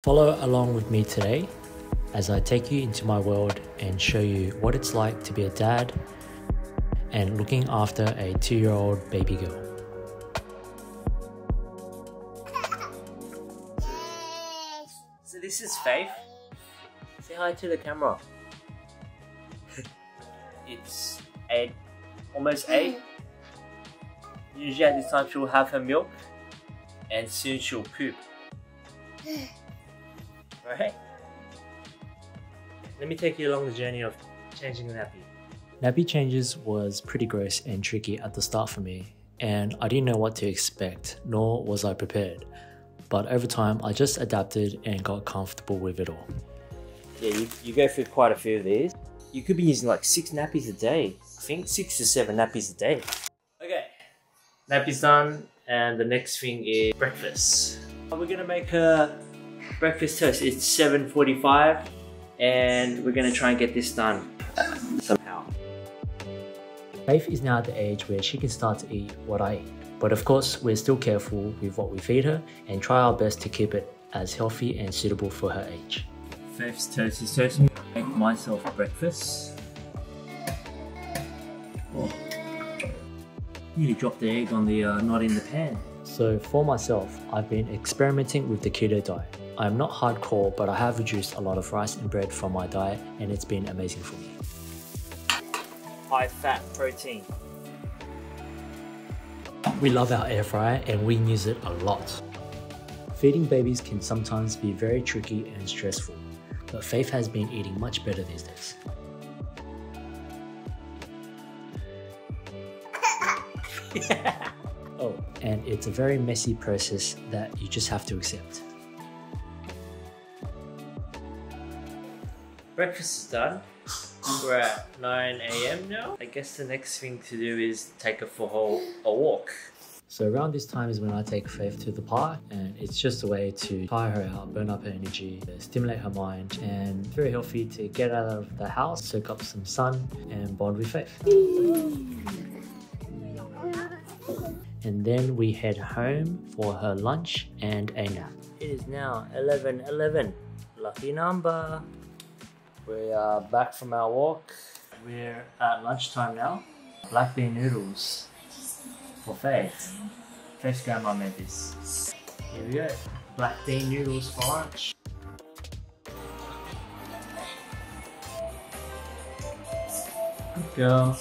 Follow along with me today as I take you into my world and show you what it's like to be a dad and looking after a 2-year-old baby girl. So this is Faith. Say hi to the camera. It's 8, almost 8. Usually at this time she'll have her milk and soon she'll poop. Right? Let me take you along the journey of changing the nappy. Nappy changes was pretty gross and tricky at the start for me, and I didn't know what to expect, nor was I prepared. But over time, I just adapted and got comfortable with it all. Yeah, you go through quite a few of these. You could be using like 6 nappies a day. I think 6 to 7 nappies a day. Okay, nappy's done, and the next thing is breakfast. We're gonna make her breakfast toast. It's 7:45 and we're gonna try and get this done somehow. Faith is now at the age where she can start to eat what I eat. But of course, we're still careful with what we feed her and try our best to keep it as healthy and suitable for her age. Faith's toast is toasting. Make myself breakfast. Oh. Nearly dropped the egg on the not in the pan. So for myself, I've been experimenting with the keto diet. I'm not hardcore, but I have reduced a lot of rice and bread from my diet and it's been amazing for me. High fat protein. We love our air fryer and we use it a lot. Feeding babies can sometimes be very tricky and stressful, but Faith has been eating much better these days. Oh, and it's a very messy process that you just have to accept. Breakfast is done. We're at 9 AM now. I guess the next thing to do is take her for a walk. So around this time is when I take Faith to the park, and it's just a way to tire her out, burn up her energy, stimulate her mind, and very healthy to get out of the house, soak up some sun, and bond with Faith. And then we head home for her lunch and a nap. It is now 11:11. Lucky number. We are back from our walk. We're at lunchtime now. Black bean noodles for Faith. Faith's grandma made this. Here we go. Black bean noodles for lunch. Good girl.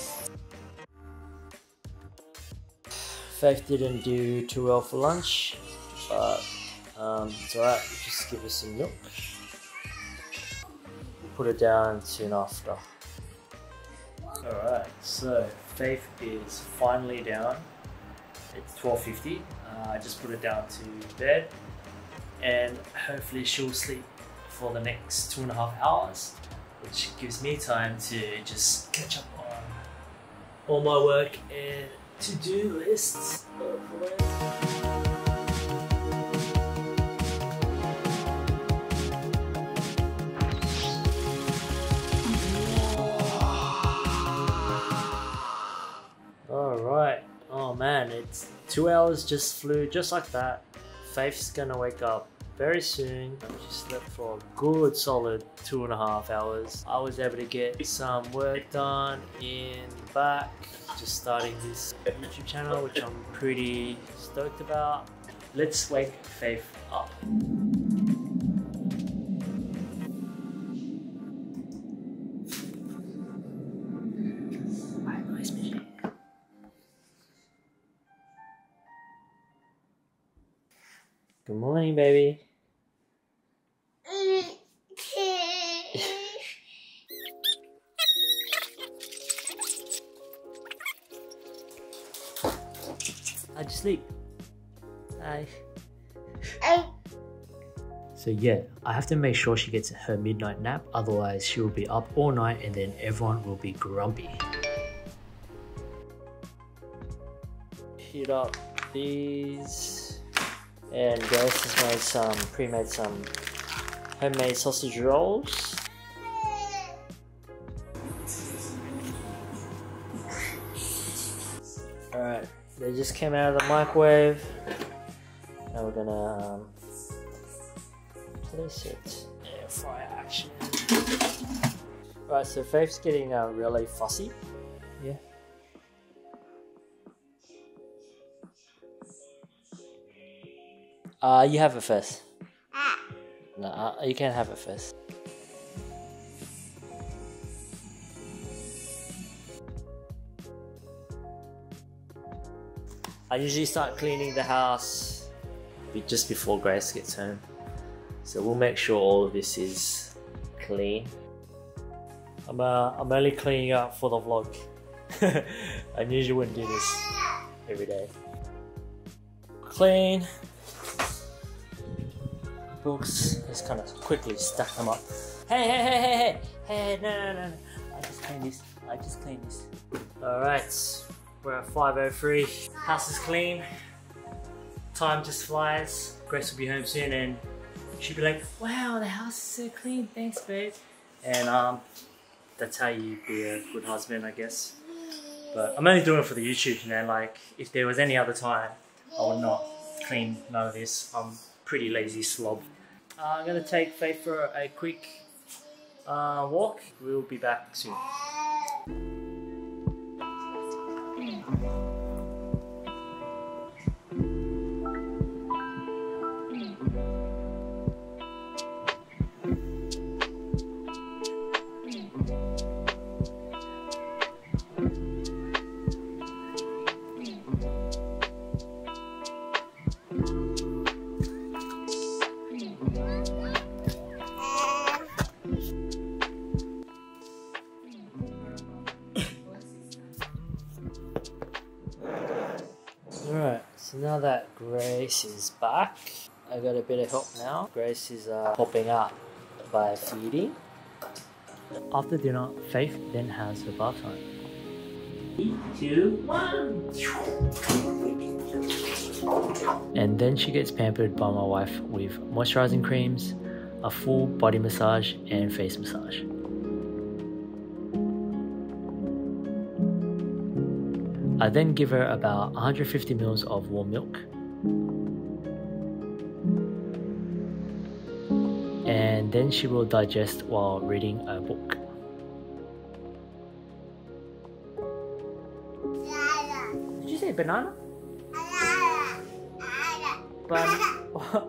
Faith didn't do too well for lunch, but it's alright. Just give her some milk. Put it down soon after. Alright, so Faith is finally down. It's 12:50. I just put her down to bed and hopefully she'll sleep for the next 2.5 hours, which gives me time to just catch up on all my work and to-do lists. Alright, oh man, it's 2 hours just flew just like that. Faith's gonna wake up very soon. She slept for a good solid 2.5 hours. I was able to get some work done in the back, just starting this YouTube channel, which I'm pretty stoked about. Let's wake Faith up. Good morning, baby. How'd you sleep? Hi. So yeah, I have to make sure she gets her midnight nap, otherwise she will be up all night and then everyone will be grumpy. Heat up these. And Grace has made pre-made some homemade sausage rolls. Alright, they just came out of the microwave. Now we're gonna What is it? Air fryer action. Right, so Faith's getting really fussy. Yeah. You have it first. No, you can have it first. I usually start cleaning the house just before Grace gets home. So we'll make sure all of this is clean. I'm only cleaning up for the vlog. I usually wouldn't do this every day. Clean. Books, just kind of quickly stack them up. Hey, no. I just cleaned this. Alright, we're at 5:03. House is clean. Time just flies. Grace will be home soon and she'll be like, wow, the house is so clean, thanks babe. And that's how you be a good husband, I guess. But I'm only doing it for the YouTube, you know, like if there was any other time, I would not clean none of this. I'm pretty lazy slob. I'm gonna take Faith for a quick walk. We'll be back soon. Alright, so now that Grace is back, I got a bit of help now. Grace is helping out by feeding. After dinner, Faith then has her bath time. 3, 2, 1. And then she gets pampered by my wife with moisturizing creams, a full body massage and face massage. I then give her about 150 ml of warm milk. And then she will digest while reading a book. Did you say banana? Banana.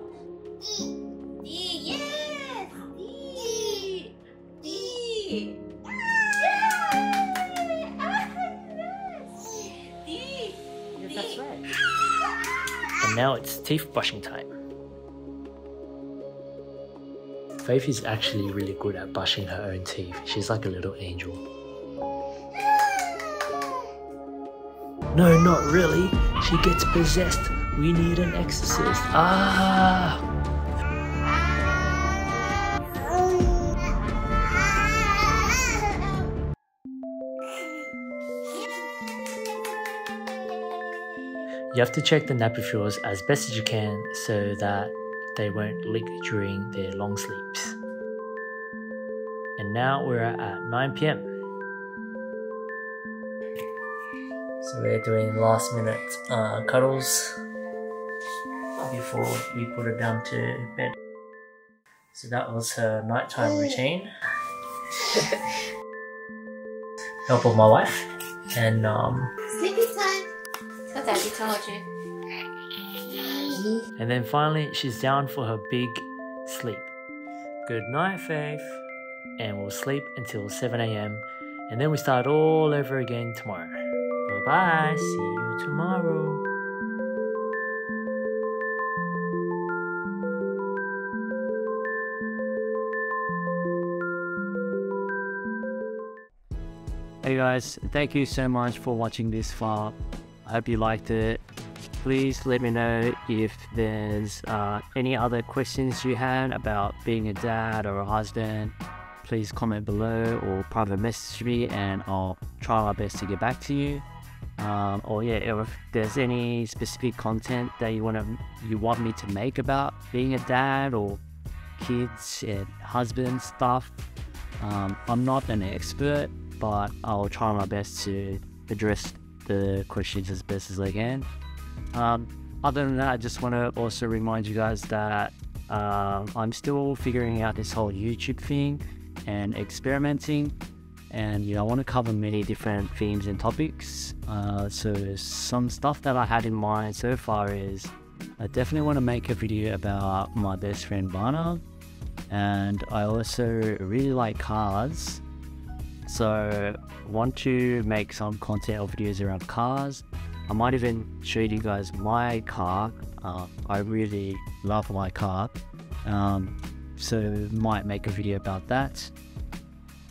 And now it's teeth brushing time. Faith is actually really good at brushing her own teeth. She's like a little angel. No, not really. She gets possessed. We need an exorcist. Ah! You have to check the nappy fills as best as you can so that they won't leak during their long sleeps. And now we're at 9 PM. So we're doing last minute cuddles before we put her down to bed. So that was her nighttime routine. Help of my wife and sleepy time. So Daddy told you. And then finally she's down for her big sleep. Good night, Faith. And we'll sleep until 7 AM and then we start all over again tomorrow. Bye bye, see you tomorrow. Hey guys, thank you so much for watching this far. I hope you liked it. Please let me know if there's any other questions you had about being a dad or a husband. Please comment below or private message me and I'll try my best to get back to you. Or yeah, if there's any specific content that you want me to make about being a dad or kids and husband stuff. I'm not an expert, but I'll try my best to address the questions as best as I can. Other than that, I just want to also remind you guys that I'm still figuring out this whole YouTube thing and experimenting, and I want to cover many different themes and topics. So some stuff that I had in mind so far is I definitely want to make a video about my best friend Bana, and I also really like cars, so want to make some content or videos around cars. I might even show you guys my car. I really love my car, so might make a video about that.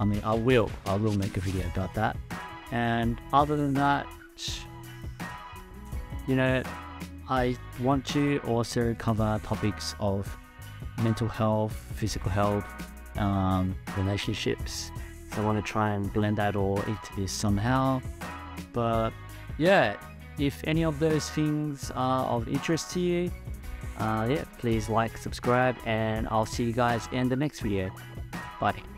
I mean, I will make a video about that. And other than that, I want to also cover topics of mental health, physical health, relationships. So I want to try and blend that all into this somehow. But yeah, if any of those things are of interest to you, please like, subscribe, and I'll see you guys in the next video. Bye.